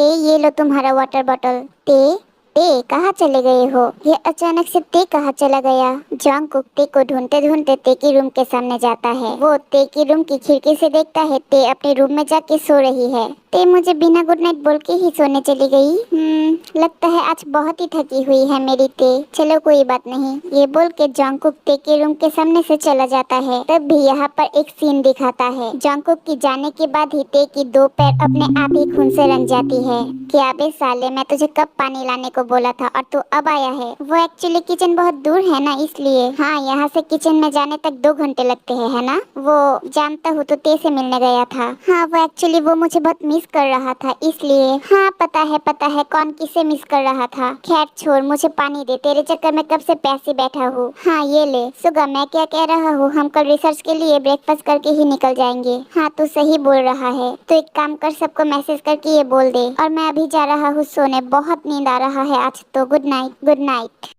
ये लो तुम्हारा water bottle. ते ते कहाँ चले गए हो? ये अचानक से ते कहाँ चला गया? जंगकुक ते को ढूंढते ढूंढते ते की रूम के सामने जाता है। वो ते की रूम की खिड़की से देखता है ते अपने रूम में जाके सो रही है। ते मुझे बिना गुड नाइट बोल के ही सोने चली गई। लगता है आज बहुत ही थकी हुई है मेरी ते। चलो कोई बात नहीं, ये बोल के जंगकुक ते के रूम के सामने से चला जाता है। तब भी यहाँ पर एक सीन दिखाता है। जंगकुक की जाने के बाद ही ते की दो पैर अपने आप ही खून से रंग जाती है। क्या बे साले, मैं तुझे कब पानी लाने को बोला था और तू अब आया है? वो एक्चुअली किचन बहुत दूर है ना, इसलिए। हाँ, यहाँ से किचन में जाने तक 2 घंटे लगते हैं, है ना? वो जानता हूँ, तो ते से मिलने गया था। हाँ, वो एक्चुअली वो मुझे बहुत मिस कर रहा था, इसलिए। हाँ, पता है कौन किसे मिस कर रहा था। खैर छोड़, मुझे पानी दे, तेरे चक्कर में कब से प्यासी बैठा हूँ। हाँ ये ले। सुगा, मैं क्या कह रहा हूँ, हम कल रिसर्च के लिए ब्रेकफास्ट करके ही निकल जाएंगे। हाँ तू सही बोल रहा है, तो एक काम कर, सबको मैसेज करके ये बोल दे। और मैं अभी जा रहा हूँ सोने, बहुत नींद आ रहा है आज तो। Good night, good night.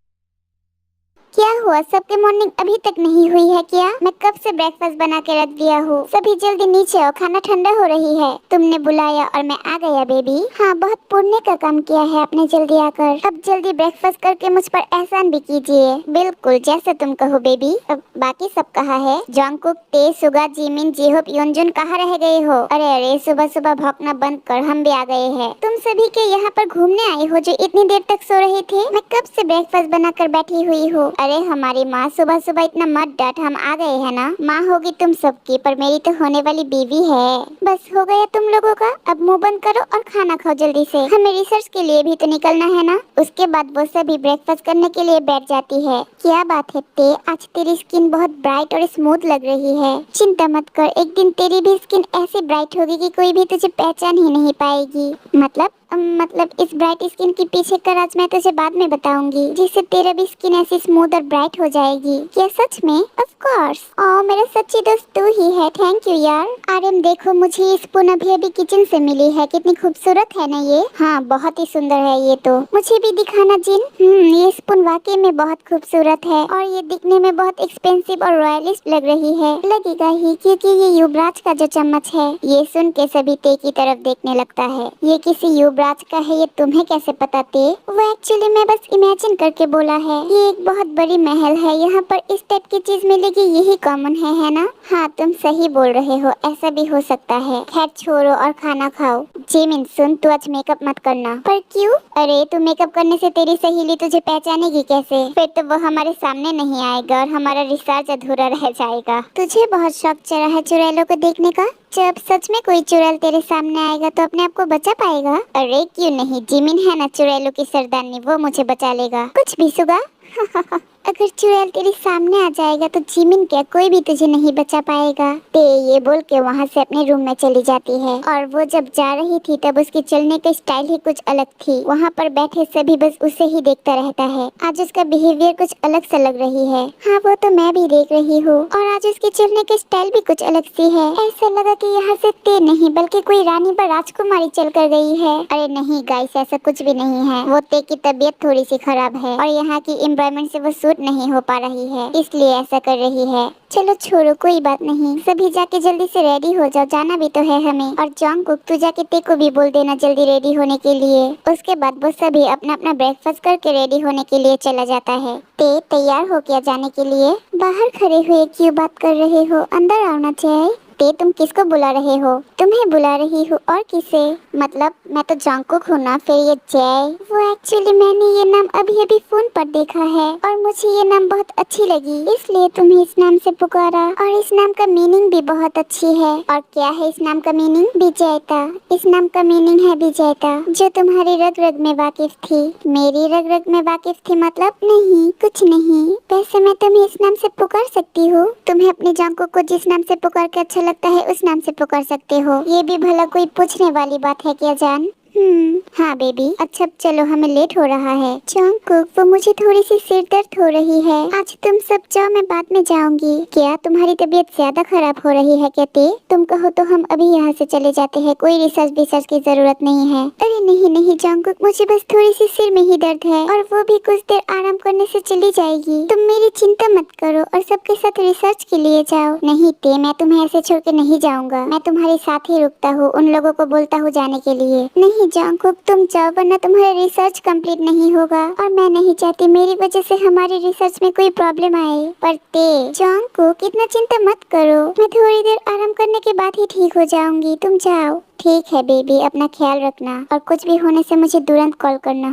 क्या हुआ, सबके मॉर्निंग अभी तक नहीं हुई है क्या? मैं कब से ब्रेकफास्ट बना के रख दिया हूँ। सभी जल्दी नीचे आओ, खाना ठंडा हो रही है। तुमने बुलाया और मैं आ गया बेबी। हाँ, बहुत पुण्य का काम किया है आपने जल्दी आकर। अब जल्दी ब्रेकफास्ट करके मुझ पर एहसान भी कीजिए। बिल्कुल, जैसे तुम कहो बेबी। अब बाकी सब कहाँ है? जंगकुक, ते, सुगा, जिमिन, जीहोप, योनजुन कहाँ रह गए हो? अरे अरे, सुबह सुबह भौंकना बंद कर, हम भी आ गए हैं। तुम सभी के यहाँ पर घूमने आए हो जो इतनी देर तक सो रहे थे? मैं कब से ब्रेकफास्ट बनाकर बैठी हुई हूँ। अरे हमारी माँ, सुबह सुबह इतना मत डांट, हम आ गए हैं ना। माँ होगी तुम सबकी, पर मेरी तो होने वाली बीवी है। बस हो गया तुम लोगों का, अब मुंह बंद करो और खाना खाओ जल्दी से। हमें रिसर्च के लिए भी तो निकलना है ना। उसके बाद वो सभी ब्रेकफास्ट करने के लिए बैठ जाती है। क्या बात है ते, आज तेरी स्किन बहुत ब्राइट और स्मूथ लग रही है। चिंता मत कर, एक दिन तेरी भी स्किन ऐसी ब्राइट होगी कि कोई भी तुझे पहचान ही नहीं पाएगी। मतलब इस ब्राइट स्किन के पीछे का राज मैं तुझे बाद में बताऊंगी, जिससे तेरा भी स्किन ऐसी स्मूथ और ब्राइट हो जाएगी। क्या सच में? Of course. ओ मेरा सच्ची दोस्त तू ही है, थैंक यू यार। आर्यन देखो, मुझे ये स्पून अभी अभी किचन से मिली है, कितनी खूबसूरत है ना ये। हाँ बहुत ही सुंदर है ये तो। मुझे भी दिखाना जिन। ये स्पून वाकई में बहुत खूबसूरत है और ये दिखने में बहुत एक्सपेंसिव और रॉयलिस्ट लग रही है। लगेगा ही, क्योंकि ये युवराज का जो चम्मच है। ये सुन के सभी ते की तरफ देखने लगता है। ये किसी युवराज का है, ये तुम्हें कैसे पता ते? वो एक्चुअली मैं बस इमेजिन करके बोला है। ये एक बहुत बड़ी महल है, यहाँ पर इस टाइप की चीज मिलेगी यही कॉमन है ना? हाँ तुम सही बोल रहे हो, ऐसा भी हो सकता है। खैर छोड़ो और खाना खाओ। जिमिन सुन, तू आज मेकअप मत करना। पर क्यों? अरे तू मेकअप करने से तेरी सहेली तुझे पहचानेगी कैसे? फिर तो वो हमारे सामने नहीं आएगा और हमारा रिसर्च अधूरा रह जाएगा। तुझे बहुत शौक चढ़ा है चुड़ैलों को देखने का। जब सच में कोई चुड़ैल तेरे सामने आएगा तो अपने आप को बचा पाएगा? अरे क्यों नहीं, जिमिन है ना चुड़ैलों की सरदारनी, वो मुझे बचा लेगा। कुछ भी सुगा। अगर चुड़ैल तेरे सामने आ जाएगा तो जिमिन क्या, कोई भी तुझे नहीं बचा पाएगा। ते ये बोल के वहाँ से अपने रूम में चली जाती है। और वो जब जा रही थी तब उसके चलने का स्टाइल ही कुछ अलग थी। वहाँ पर बैठे सभी बस उसे ही देखता रहता है। आज उसका बिहेवियर कुछ अलग सा लग रही है। हाँ वो तो मैं भी देख रही हूँ। और आज उसके चलने का स्टाइल भी कुछ अलग सी है। ऐसा लगा कि यहाँ से ते नहीं बल्कि कोई रानी पर राजकुमारी चल कर गई है। अरे नहीं गाइस, ऐसा कुछ भी नहीं है। वो ते की तबीयत थोड़ी सी खराब है और यहाँ की एनवायरनमेंट से वो सूट नहीं हो पा रही है, इसलिए ऐसा कर रही है। चलो छोड़ो, कोई बात नहीं। सभी जाके जल्दी से रेडी हो जाओ, जाना भी तो है हमें। और जंगकुक तू जाके ते को भी बोल देना जल्दी रेडी होने के लिए। उसके बाद वो सभी अपना अपना ब्रेकफास्ट करके रेडी होने के लिए चला जाता है। ते तैयार हो क्या जाने के लिए? बाहर खड़े हुए क्यों बात कर रहे हो, अंदर आना चाहिए। ते तुम किसको बुला रहे हो? तुम्हें बुला रही हूँ, और किसे? मतलब मैं तो जंगकुक हूँ ना, फिर ये जय। वो एक्चुअली मैंने ये नाम अभी अभी फोन पर देखा है और मुझे ये नाम बहुत अच्छी लगी, इसलिए तुम्हें इस नाम से पुकारा। और इस नाम का मीनिंग भी बहुत अच्छी है। और क्या है इस नाम का मीनिंग? विजेता। इस नाम का मीनिंग है विजेता, जो तुम्हारी रग रग में वाकिफ थी। मेरी रग रग में वाकिफ थी मतलब? नहीं कुछ नहीं। वैसे मैं तुम्हें इस नाम से पुकार सकती हूँ। तुम्हें अपने जंगकुक को जिस नाम से पुकार के अच्छा लगता है उस नाम से पुकार सकते हो। ये भी भला कोई पूछने वाली बात है क्या जान? हाँ बेबी। अच्छा चलो, हमें लेट हो रहा है। जंगकुक वो मुझे थोड़ी सी सिर दर्द हो रही है। आज तुम सब जाओ, मैं बाद में जाऊंगी। क्या तुम्हारी तबीयत ज्यादा खराब हो रही है क्या ते? तुम कहो तो हम अभी यहाँ से चले जाते हैं, कोई रिसर्च की जरूरत नहीं है। अरे नहीं नहीं जंगकुक, मुझे बस थोड़ी सी सिर में ही दर्द है और वो भी कुछ देर आराम करने से चली जाएगी। तुम मेरी चिंता मत करो और सबके साथ रिसर्च के लिए जाओ। नहीं ते, मैं तुम्हें ऐसे छोड़ के नहीं जाऊंगा। मैं तुम्हारे साथ ही रुकता हूँ, उन लोगों को बोलता हूँ जाने के लिए। नहीं जंगकुक, तुम जाओ वरना तुम्हारा रिसर्च कंप्लीट नहीं होगा और मैं नहीं चाहती मेरी वजह से हमारी रिसर्च में कोई प्रॉब्लम आए। पर ते, जंगकुक इतना चिंता मत करो, मैं थोड़ी देर आराम करने के बाद ही ठीक हो जाऊंगी। तुम जाओ। ठीक है बेबी, अपना ख्याल रखना और कुछ भी होने से मुझे तुरंत कॉल करना।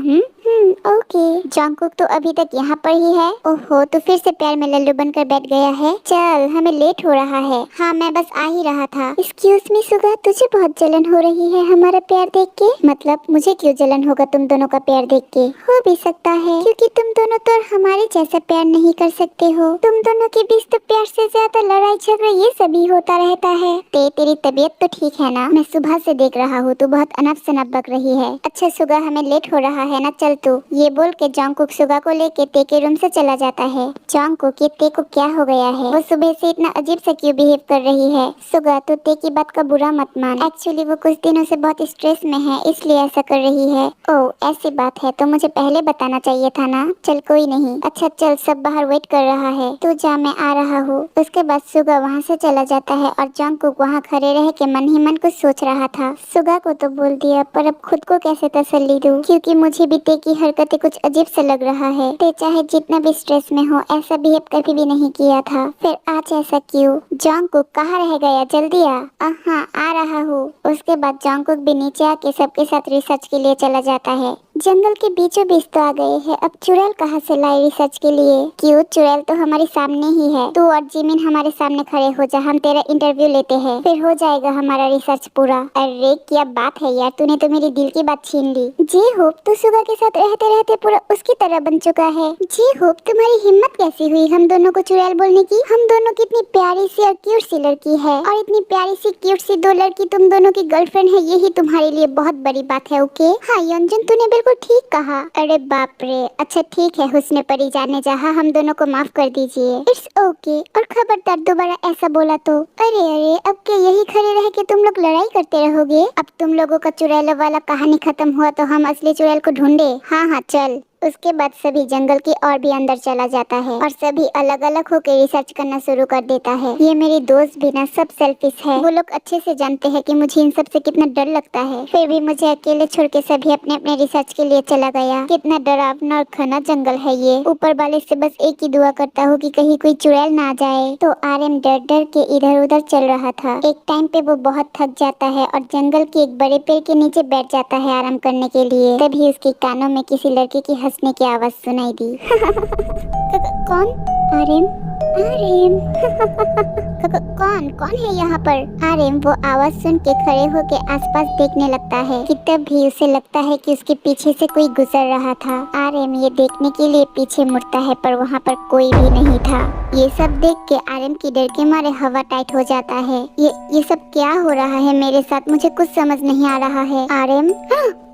ओके। जंगकुक तो अभी तक यहाँ पर ही है। ओहो, तो फिर से प्यार में लल्लू बनकर बैठ गया है। चल, हमें लेट हो रहा है। हाँ, मैं बस आ ही रहा था। एक्सक्यूज मी सुगा, तुझे बहुत जलन हो रही है हमारा प्यार देख के? मतलब मुझे क्यों जलन होगा तुम दोनों का प्यार देख के? हो भी सकता है क्योंकि तुम दोनों तो हमारे जैसा प्यार नहीं कर सकते हो। तुम दोनों के बीच तो प्यार से ज्यादा लड़ाई झगड़ा ये सभी होता रहता है। तेरी तबीयत तो ठीक है ना? मैं सुबह से देख रहा हूँ तू बहुत अनप शनप बक रही है। अच्छा सुगा, हमें लेट हो रहा है ना, चल तू। ये बोल के जंगकुक सुगा को लेके ते के रूम से चला जाता है। जंगकुक, ये ते को क्या हो गया है? वो सुबह से इतना अजीब सा क्यों बिहेव कर रही है? सुगा, तो ते की बात का बुरा मत मान। एक्चुअली वो कुछ दिनों से बहुत स्ट्रेस में है, इसलिए ऐसा कर रही है। ओह, ऐसी बात है तो मुझे पहले बताना चाहिए था ना। चल कोई नहीं। अच्छा चल, सब बाहर वेट कर रहा है, तू जा, मैं आ रहा हूँ। उसके बाद सुगा वहाँ से चला जाता है और जंगकुक वहाँ खड़े रह के मन ही मन कुछ सोच रहा था। सुगा को तो बोल दिया, पर अब खुद को कैसे तसल्ली दूं? क्योंकि मुझे भी ते की हरकतें कुछ अजीब सा लग रहा है। ते चाहे जितना भी स्ट्रेस में हो, ऐसा बिहेव कभी भी नहीं किया था, फिर आज ऐसा क्यों? जंगकुक कहाँ रह गया? जल्दी आ। हाँ, आ रहा हूँ। उसके बाद जंगकुक भी नीचे आके सबके साथ रिसर्च के लिए चला जाता है। जंगल के बीचों बीच तो आ गए हैं, अब चुड़ैल कहाँ से लाए रिसर्च के लिए? क्यों, चुड़ैल तो हमारे सामने ही है। तू और जिमिन हमारे सामने खड़े हो जा, हम तेरा इंटरव्यू लेते हैं, फिर हो जाएगा हमारा रिसर्च पूरा। अरे क्या बात है यार, तूने तो मेरी दिल की बात छीन ली। जी होप, तू सुगा के साथ रहते रहते पूरा उसकी तरह बन चुका है। जी होप, तुम्हारी हिम्मत कैसी हुई हम दोनों को चुड़ैल बोलने की? हम दोनों की इतनी प्यारी सी और क्यूट सी लड़की है, और इतनी प्यारी सी क्यूट सी दो लड़की तुम दोनों की गर्लफ्रेंड है, यही तुम्हारे लिए बहुत बड़ी बात है। ओके हाँ योंजन, तूने बिल्कुल ठीक कहा। अरे बाप रे, अच्छा ठीक है हुस्न परी जाने जहाँ, हम दोनों को माफ कर दीजिए। इट्स ओके, और खबरदार दोबारा ऐसा बोला तो। अरे अब क्या यही खड़े रह के तुम लोग लड़ाई करते रहोगे? अब तुम लोगों का चुड़ैल वाला कहानी खत्म हुआ तो हम असली चुड़ैल को ढूंढे। हाँ चल। उसके बाद सभी जंगल की और भी अंदर चला जाता है और सभी अलग अलग होकर रिसर्च करना शुरू कर देता है। ये मेरी दोस्त भी ना सब सेल्फिश है, वो लोग अच्छे से जानते हैं कि मुझे इन सब से कितना डर लगता है, फिर भी मुझे अकेले छोड़ के सभी अपने अपने रिसर्च के लिए चला गया। कितना डरावना और घना जंगल है ये। ऊपर वाले से बस एक ही दुआ करता हूँ कि कहीं कोई चुड़ैल ना आ जाए। तो आर्यन डर डर के इधर उधर चल रहा था। एक टाइम पे वो बहुत थक जाता है और जंगल के एक बड़े पेड़ के नीचे बैठ जाता है आराम करने के लिए। तभी उसके कानों में किसी लड़के की हंसने की आवाज सुनाई दी। कौन? आर्यन? आर्यन? कौन कौन है यहाँ पर? आर्यन वो आवाज सुन के खड़े होके आसपास देखने लगता है कि तब भी उसे लगता है कि उसके पीछे से कोई गुजर रहा था। आर्यन ये देखने के लिए पीछे मुड़ता है पर वहाँ पर कोई भी नहीं था। ये सब देख के आर्यन की डर के मारे हवा टाइट हो जाता है। ये सब क्या हो रहा है मेरे साथ? मुझे कुछ समझ नहीं आ रहा है। आर्यन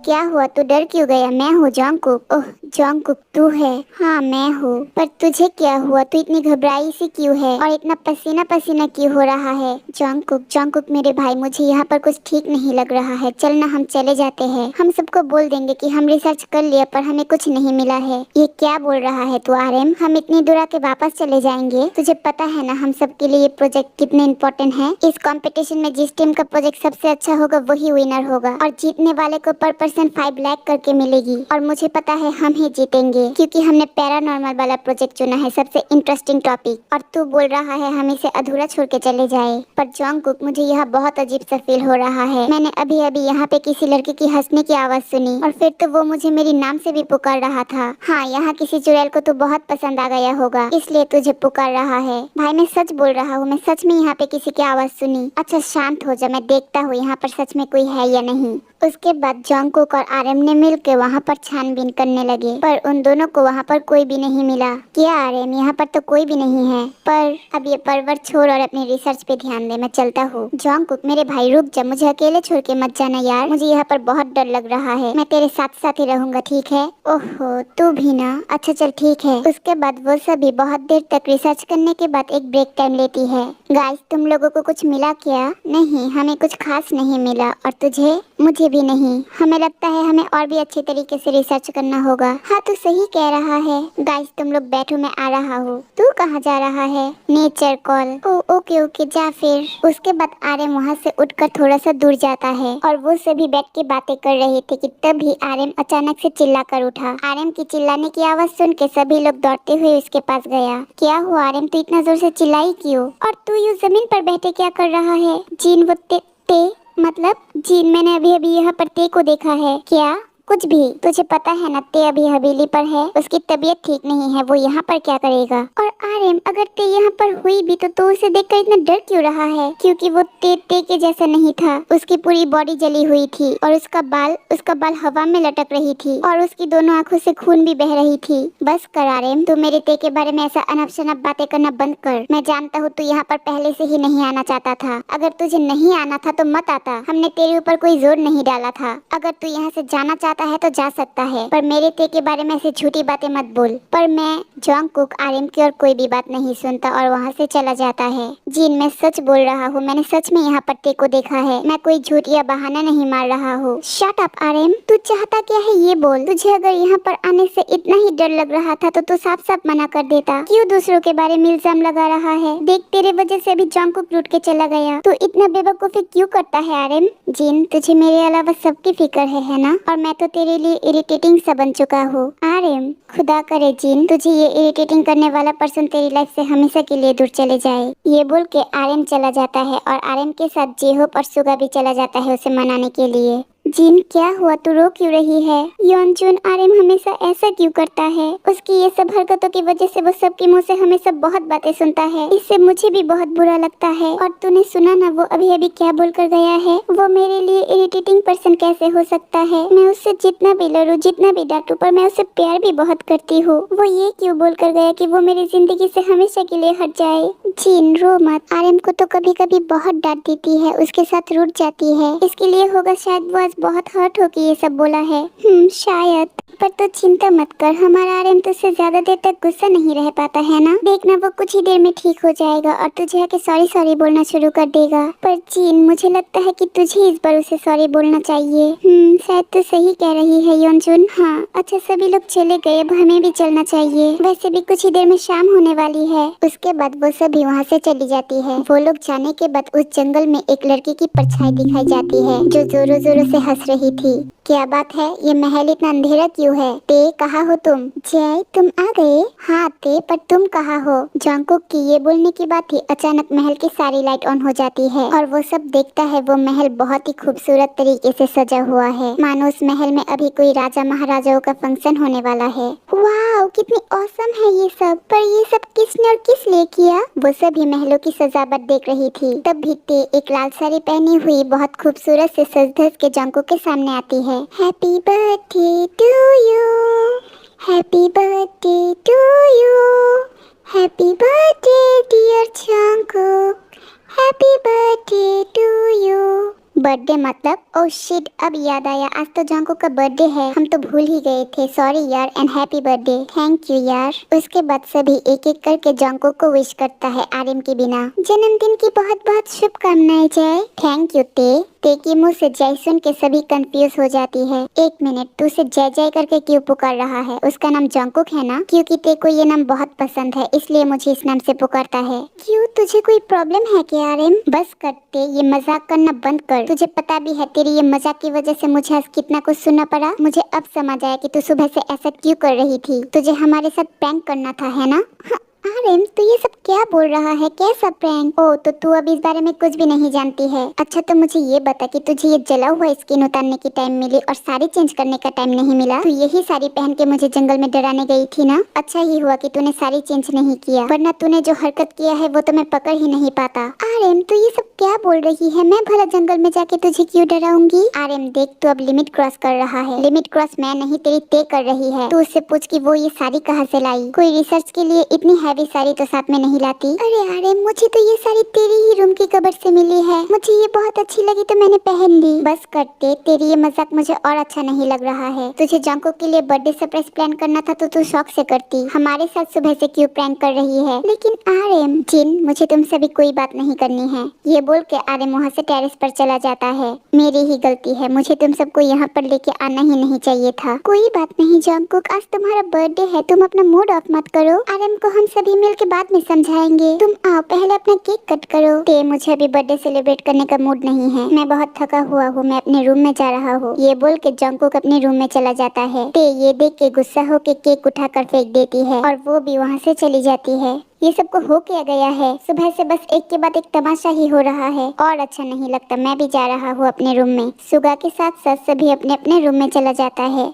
क्या हुआ? तू डर क्यों गया? मैं हूँ जंगकुक। ओह जंगकुक तू है? हाँ मैं हूँ। पर तुझे क्या हुआ? तू इतनी घबराई सी क्यों है और इतना पसीना पसीना क्यों हो रहा है? जंगकुक मेरे भाई, मुझे यहाँ पर कुछ ठीक नहीं लग रहा है, चल ना हम चले जाते हैं। हम सबको बोल देंगे कि हम रिसर्च कर लिया पर हमें कुछ नहीं मिला है। ये क्या बोल रहा है तू आर्यन? हम इतनी दूर आके वापस चले जाएंगे? तुझे पता है ना हम सबके लिए प्रोजेक्ट कितने इम्पोर्टेंट है। इस कंपटीशन में जिस टीम का प्रोजेक्ट सबसे अच्छा होगा वही विनर होगा और जीतने वाले को पर पर्सन 5 लाख करके मिलेगी। और मुझे पता है हम ही जीतेंगे क्योंकि हमने पैरानॉर्मल वाला प्रोजेक्ट चुना है, सबसे इंटरेस्टिंग टॉपिक। और तू बोल रहा है हम इसे अधूरा छोड़ के चले जाए। पर जंगकुक मुझे यह बहुत अजीब सा फील हो रहा है। मैंने अभी अभी यहाँ पे किसी लड़के की हंसने की आवाज सुनी और फिर तो वो मुझे मेरी नाम से भी पुकार रहा था। हाँ यहाँ किसी चुड़ैल को तो बहुत पसंद आ गया होगा इसलिए तुझे पुकार रहा है। भाई मैं सच बोल रहा हूँ, मैं सच में यहाँ पे किसी की आवाज सुनी। अच्छा शांत हो जा, मैं देखता हूँ यहाँ पर सच में कोई है या नहीं। उसके बाद जंगकुक और आर्यन ने मिलकर वहाँ पर छानबीन करने लगे पर उन दोनों को वहाँ पर कोई भी नहीं मिला। क्या आर्यन? यहाँ पर तो कोई भी नहीं है। पर अब ये पर्वत छोड़ और अपने रिसर्च पे ध्यान दे, मैं चलता हूँ। जंगकुक मेरे भाई रुक जा, मुझे अकेले छोड़ के मत जाना यार, मुझे यहाँ पर बहुत डर लग रहा है। मैं तेरे साथ साथ ही रहूंगा ठीक है? ओहो तू भी ना? अच्छा चल ठीक है। उसके बाद वो सभी बहुत देर तक रिसर्च करने के बाद एक ब्रेक टाइम लेती है। गाइस तुम लोगों को कुछ मिला क्या? नहीं हमें कुछ खास नहीं मिला। और तुझे? मुझे भी नहीं। हमें लगता है हमें और भी अच्छे तरीके से रिसर्च करना होगा। हाँ तू सही कह रहा है। गाइस तुम लोग बैठो, मैं आ रहा हूँ। तू कहाँ जा रहा है? Nature call. Oh okay okay जा फिर। उसके बाद आर्यन वहाँ से उठकर थोड़ा सा दूर जाता है और वो सभी बैठ के बातें कर रहे थे कि तभी आर्यन अचानक से चिल्ला कर उठा। आर्यन की चिल्लाने की आवाज सुन के सभी लोग दौड़ते हुए उसके पास गया। क्या हुआ आर्यन, तू इतना जोर से चिल्लाई क्यों? और तू यूं जमीन पर बैठे क्या कर रहा है? जीन वो ते मतलब जीन, मैंने अभी अभी यहाँ पर ते को देखा है। क्या? कुछ भी। तुझे पता है ना ते अभी हवेली पर है, उसकी तबीयत ठीक नहीं है, वो यहाँ पर क्या करेगा? और आर्यन अगर ते यहाँ पर हुई भी तो उसे देखकर इतना डर क्यों रहा है? क्योंकि वो ते के जैसा नहीं था। उसकी पूरी बॉडी जली हुई थी और उसका बाल हवा में लटक रही थी और उसकी दोनों आंखों से खून भी बह रही थी। बस कर आर्यन, तू मेरे ते के बारे में ऐसा अनप शनप बातें करना बंद कर। मैं जानता हूँ तू यहाँ पर पहले से ही नहीं आना चाहता था। अगर तुझे नहीं आना था तो मत आता, हमने तेरे ऊपर कोई जोर नहीं डाला था। अगर तू यहाँ से जाना चाहता है तो जा सकता है, पर मेरे ते के बारे में ऐसी झूठी बातें मत बोल। पर मैं जॉन्गकुक आर्यन की और कोई भी बात नहीं सुनता और वहाँ से चला जाता है। जीन मैं सच बोल रहा हूँ, मैंने सच में यहाँ पर ते को देखा है। मैं कोई झूठ या बहाना नहीं मार रहा हूँ। शट अप आर्यन, तू चाहता क्या है ये बोल। तुझे अगर यहाँ पर आने से इतना ही डर लग रहा था तो तू साफ साफ मना कर देता। क्यों दूसरों के बारे में इल्जाम लगा रहा है? देख तेरे वजह से अभी जॉन्गकुक लूट के चला गया। तू इतना बेवकूफी क्यों करता है आर्यन? जीन तुझे मेरे अलावा सबकी फिक्र है ना? और मैं तो तेरे लिए इरिटेटिंग सा बन चुका हूँ। आर्यन खुदा करे जीन तुझे ये इरिटेटिंग करने वाला पर्सन तेरी लाइफ से हमेशा के लिए दूर चले जाए। ये बोल के आर्यन चला जाता है और आर्यन के साथ जेहोप और सुगा भी चला जाता है उसे मनाने के लिए। जीन क्या हुआ, तू रो क्यों रही है? योनजुन आर्यन हमेशा ऐसा क्यों करता है? उसकी ये सब हरकतों की वजह से वो सबके मुंह से हमेशा बहुत बातें सुनता है। इससे मुझे भी बहुत बुरा लगता है। और तूने सुना ना वो अभी अभी क्या बोल कर गया है? वो मेरे लिए इरिटेटिंग पर्सन कैसे हो सकता है? मैं उससे जितना भी लड़ूं, जितना भी डांटूं, पर मैं उससे प्यार भी बहुत करती हूँ। वो ये क्यों बोल कर गया कि वो मेरी जिंदगी से हमेशा के लिए हट जाए? जीन रो मत। आर्यन को तो कभी कभी बहुत डांट देती है, उसके साथ रूठ जाती है। इसके लिए होगा शायद वो आज बहुत हर्ट होके ये सब बोला है। शायद। पर तो चिंता मत कर, हमारा आर्यन तुझसे ज्यादा देर तक गुस्सा नहीं रह पाता है ना। देखना वो कुछ ही देर में ठीक हो जाएगा और तुझे आके सॉरी सॉरी बोलना शुरू कर देगा। पर जीन मुझे लगता है कि तुझे इस बार उसे सॉरी बोलना चाहिए। शायद तो सही कह रही है योनजुन। हाँ अच्छा सभी लोग चले गए, अब हमें भी चलना चाहिए। वैसे भी कुछ ही देर में शाम होने वाली है। उसके बाद वो सभी वहाँ से चली जाती है। वो लोग जाने के बाद उस जंगल में एक लड़की की परछाई दिखाई जाती है जो जोरों जोरों से हंस रही थी। क्या बात है, ये महल इतना अंधेरा क्यों है? ते कहाँ हो तुम? जय तुम आ गए? हाँ ते, पर तुम कहाँ हो? जॉन्गकुक की ये बोलने की बात ही अचानक महल की सारी लाइट ऑन हो जाती है और वो सब देखता है वो महल बहुत ही खूबसूरत तरीके से सजा हुआ है, मानो उस महल में अभी कोई राजा महाराजाओं का फंक्शन होने वाला है। वाह कितनी औसम है ये सब। पर ये सब किसने और किस लिए किया? वो सभी महलों की सजावट देख रही थी। तब भी ते एक लाल साड़ी पहनी हुई बहुत खूबसूरत से सज धज के जॉन्गकुक के सामने आती है। Happy birthday to you, happy birthday to you, happy birthday dear Jungkook, happy birthday to you. Birthday मतलब? ओह शिट, अब याद आया, आज तो जॉन्गकुक का बर्थडे है, हम तो भूल ही गए थे। सॉरी यार and happy birthday. Thank you यार। उसके बाद सभी एक एक करके जॉन्गकुक को विश करता है आर्यन के बिना। जन्मदिन की बहुत बहुत शुभकामनाएं जय। थैंक यू ते की मुँह से जय सुन के सभी कंफ्यूज हो जाती है। एक मिनट, तू उसे जय जय करके क्यों पुकार रहा है? उसका नाम जॉन्गकुक है ना? क्योंकि ते को ये नाम बहुत पसंद है इसलिए मुझे इस नाम से पुकारता है। क्यों, तुझे कोई प्रॉब्लम है क्या आर्यन? बस करते, ये मजाक करना बंद कर। तुझे पता भी है तेरी ये मजाक की वजह से मुझे आज कितना कुछ सुनना पड़ा। मुझे अब समझ आया कि तू सुबह से ऐसा क्यों कर रही थी। तुझे हमारे साथ प्रैंक करना था है ना? आर्यन तू ये सब क्या बोल रहा है? कैसा प्रैंक? ओ तो तू अब इस बारे में कुछ भी नहीं जानती है। अच्छा तो मुझे ये बता कि तुझे ये जला हुआ स्किन उतारने की टाइम मिली और साड़ी चेंज करने का टाइम नहीं मिला। तू यही साड़ी पहन के मुझे जंगल में डराने गई थी ना? अच्छा ही हुआ कि तूने साड़ी चेंज नहीं किया, वरना तूने जो हरकत किया है वो तो मैं पकड़ ही नहीं पाता। आर्यन तू ये सब क्या बोल रही है? मैं भला जंगल में जाके तुझे क्यों डराऊंगी? आर्यन देख तू अब लिमिट क्रॉस कर रहा है। लिमिट क्रॉस मैं नहीं तेरी ते कर रही है। तू उससे पूछ कि वो ये साड़ी कहाँ से लाई। कोई रिसर्च के लिए इतनी हैवी साड़ी तो साथ में नहीं ला जाती। अरे अरे, मुझे तो ये साड़ी तेरी ही रूम की कबर्ड से मिली है, मुझे ये बहुत अच्छी लगी तो मैंने पहन ली। बस करते, तेरी ये मजाक मुझे और अच्छा नहीं लग रहा है। तुझे जंको के लिए बर्थडे सरप्राइज प्लान करना था तो तू शौक से करती, हमारे साथ सुबह से क्यों प्रैंक कर रही है? लेकिन आर्यन, जिन, मुझे तुमसे भी कोई बात नहीं करनी है। ये बोल के आर्यन वहाँ से टेरेस पर चला जाता है। मेरी ही गलती है, मुझे तुम सबको यहाँ पर लेके आना ही नहीं चाहिए था। कोई बात नहीं जंकुक, आज तुम्हारा बर्थडे है, तुम अपना मूड ऑफ मत करो। आर्यन को हम सभी मिल के बाद में समझाएंगे। तुम आओ, पहले अपना केक कट करो। ते, मुझे अभी बर्थडे सेलिब्रेट करने का मूड नहीं है, मैं बहुत थका हुआ हूँ, मैं अपने रूम में जा रहा हूँ। ये बोल के जंकुक अपने रूम में चला जाता है। ते ये देख के गुस्सा हो के केक उठाकर फेंक देती है और वो भी वहाँ से चली जाती है। ये सबको हो क्या गया है? सुबह से बस एक के बाद एक तमाशा ही हो रहा है और अच्छा नहीं लगता। मैं भी जा रहा हूँ अपने रूम में। सुगा के साथ साथ सभी अपने अपने रूम में चला जाता है।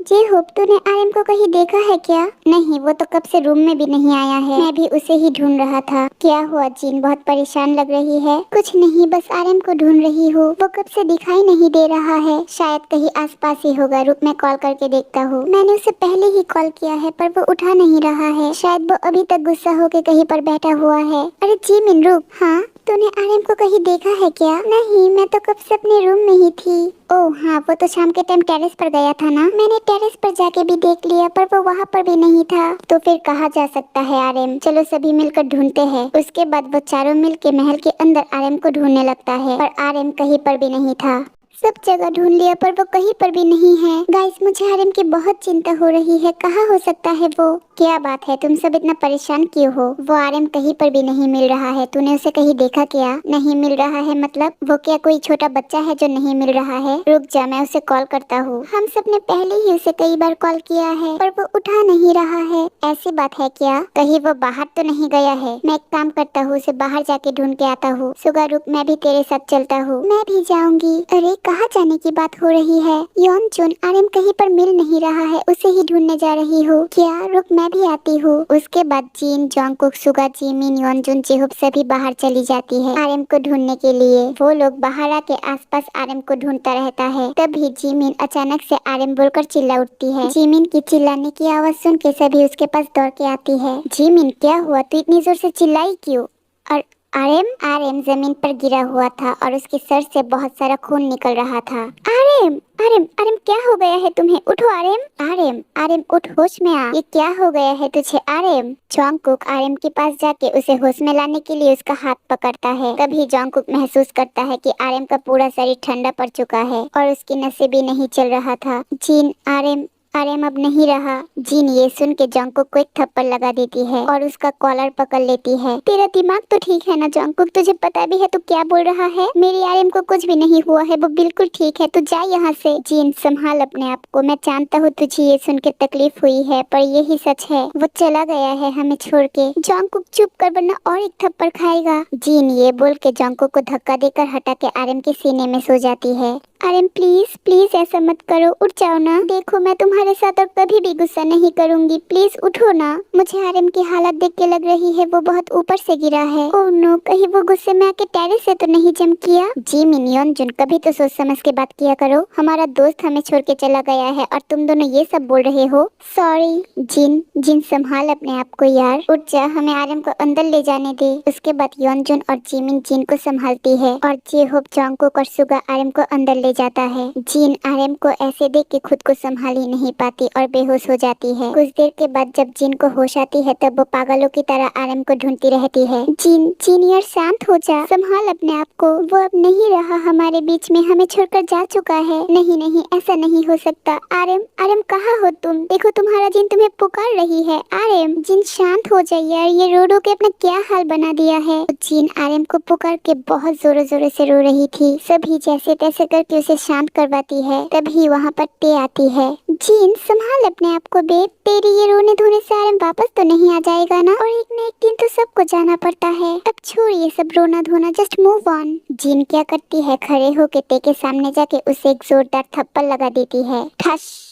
जे होप, तूने आर्यन को कहीं देखा है क्या? नहीं, वो तो कब से रूम में भी नहीं आया है, मैं भी उसे ही ढूंढ रहा था। क्या हुआ जीन, बहुत परेशान लग रही है? कुछ नहीं, बस आर्यन को ढूंढ रही हूँ, वो कब से दिखाई नहीं दे रहा है, शायद कहीं आसपास ही होगा। रुक, मैं कॉल करके देखता हूँ। मैंने उसे पहले ही कॉल किया है पर वो उठा नहीं रहा है, शायद वो अभी तक गुस्सा होके कहीं पर बैठा हुआ है। अरे जिमिन रुक। हाँ, तूने आर्यन को कहीं देखा है क्या? नहीं, मैं तो कब से अपने रूम में ही थी। ओह हाँ, वो तो शाम के टाइम टेरेस पर गया था ना। मैंने टेरेस पर जाके भी देख लिया पर वो वहाँ पर भी नहीं था। तो फिर कहाँ जा सकता है आर्यन? चलो सभी मिलकर ढूंढते हैं। उसके बाद वो चारों मिलके महल के अंदर आर्यन को ढूंढने लगता है पर आर्यन कहीं पर भी नहीं था। सब जगह ढूंढ लिया पर वो कहीं पर भी नहीं है। गाइस, मुझे आर्यन की बहुत चिंता हो रही है, कहाँ हो सकता है वो? क्या बात है, तुम सब इतना परेशान क्यों हो? वो आर्यन कहीं पर भी नहीं मिल रहा है। तूने उसे कहीं देखा क्या? नहीं मिल रहा है मतलब? वो क्या कोई छोटा बच्चा है जो नहीं मिल रहा है? रुक जा, मैं उसे कॉल करता हूँ। हम सब ने पहले ही उसे कई बार कॉल किया है पर वो उठा नहीं रहा है। ऐसी बात है क्या? कहीं वो बाहर तो नहीं गया है? मैं एक काम करता हूँ, उसे बाहर जाके ढूंढ के आता हूँ। सुगा रुक, मैं भी तेरे साथ चलता हूँ। मैं भी जाऊंगी। अरे कहाँ जाने की बात हो रही है? योनजुन, आर्यन कहीं पर मिल नहीं रहा है, उसे ही ढूंढने जा रही हूँ। क्या? रुक, मैं भी आती हूँ। उसके बाद जीन, जंगकुक, सुगा, जिमिन, योनजुन, जेहोप सभी बाहर चली जाती है आर्यन को ढूंढने के लिए। वो लोग बाहर आके आसपास आर्यन को ढूंढता रहता है। तभी जिमिन अचानक से आर्यन बोलकर चिल्ला उठती है। जिमिन की चिल्लाने की आवाज सुन के सभी उसके पास दौड़ के आती है। जिमिन, क्या हुआ? तू इतनी जोर से चिल्लाई क्यों? और आर्यन आर्यन जमीन पर गिरा हुआ था और उसके सर से बहुत सारा खून निकल रहा था। आर्यन आर्यन आर्यन, क्या हो गया है तुम्हें? उठो आर्यन आर्यन आर्यन, उठ, होश में आ। ये क्या हो गया है तुझे आर्यन? जंगकुक आर्यन के पास जाके उसे होश में लाने के लिए उसका हाथ पकड़ता है। तभी जंगकुक महसूस करता है कि आर्यन का पूरा शरीर ठंडा पड़ चुका है और उसकी नसें भी नहीं चल रहा था। जीन, आर्यन आर्यन अब नहीं रहा। जीन ये सुन के जंगकुक को एक थप्पड़ लगा देती है और उसका कॉलर पकड़ लेती है। तेरा दिमाग तो ठीक है ना जंगकुक? तुझे पता भी है तू क्या बोल रहा है? मेरी आर्यन को कुछ भी नहीं हुआ है, वो बिल्कुल ठीक है, तू जा यहाँ से। जीन, संभाल अपने आप को, मैं जानता हूँ तुझे ये सुन के तकलीफ हुई है पर यही सच है, वो चला गया है हमें छोड़ के। जंगकुक चुप कर वरना और एक थप्पड़ खाएगा। जीन ये बोल के जंगकुक को धक्का देकर हटा के आर्यन के सीने में सो जाती है। आर्यन प्लीज प्लीज ऐसा मत करो, उठ जाओ ना। देखो मैं तुम्हारे साथ और कभी भी गुस्सा नहीं करूंगी, प्लीज उठो ना। मुझे आर्यन की हालत देख के लग रही है वो बहुत ऊपर से गिरा है। ओह नो, कहीं वो गुस्से में आके टेरेस से तो नहीं जंप किया? जी मिनियन जुन, कभी तो सोच समझ के बात किया करो। हमारा दोस्त हमें छोड़ के चला गया है और तुम दोनों ये सब बोल रहे हो। सॉरी जिन, जिन संभाल अपने आप को यार, उठ जा, हमें आर्यन को अंदर ले जाने दे। उसके बाद योनजुन और जिमिन जिन को संभालती है और जेहोप, जंगकुक और सुगा आर्यन को अंदर ले जाता है। जीन आर्यन को ऐसे देख के खुद को संभाल ही नहीं पाती और बेहोश हो जाती है। कुछ देर के बाद जब जीन को होश आती है तब वो पागलों की तरह आर्यन को ढूंढती रहती है। जीन, जीन यार शांत हो जा, संभाल अपने आप को, वो अब नहीं रहा हमारे बीच में, हमें छोड़कर जा चुका है। नहीं नहीं, ऐसा नहीं हो सकता। आर्यन आर्यन कहाँ हो तुम? देखो तुम्हारा जीन तुम्हें पुकार रही है। आर्यन, जीन शांत हो जाइए यार, ये रो रो के अपना क्या हाल बना दिया है। जीन आर्यन को पुकार के बहुत जोरों जोरों से रो रही थी। सभी जैसे तैसे करके उसे शांत करवाती है। तभी वहाँ पर टे आती है। जीन संभाल अपने आप को बेब, तेरी ये रोने धोने से आर्यन वापस तो नहीं आ जाएगा ना? और एक न एक दिन तो सबको जाना पड़ता है, अब छोड़ ये सब रोना धोना, जस्ट मूव ऑन। जीन क्या करती है, खड़े होके टे के सामने जाके उसे एक जोरदार थप्पड़ लगा देती है। ठश।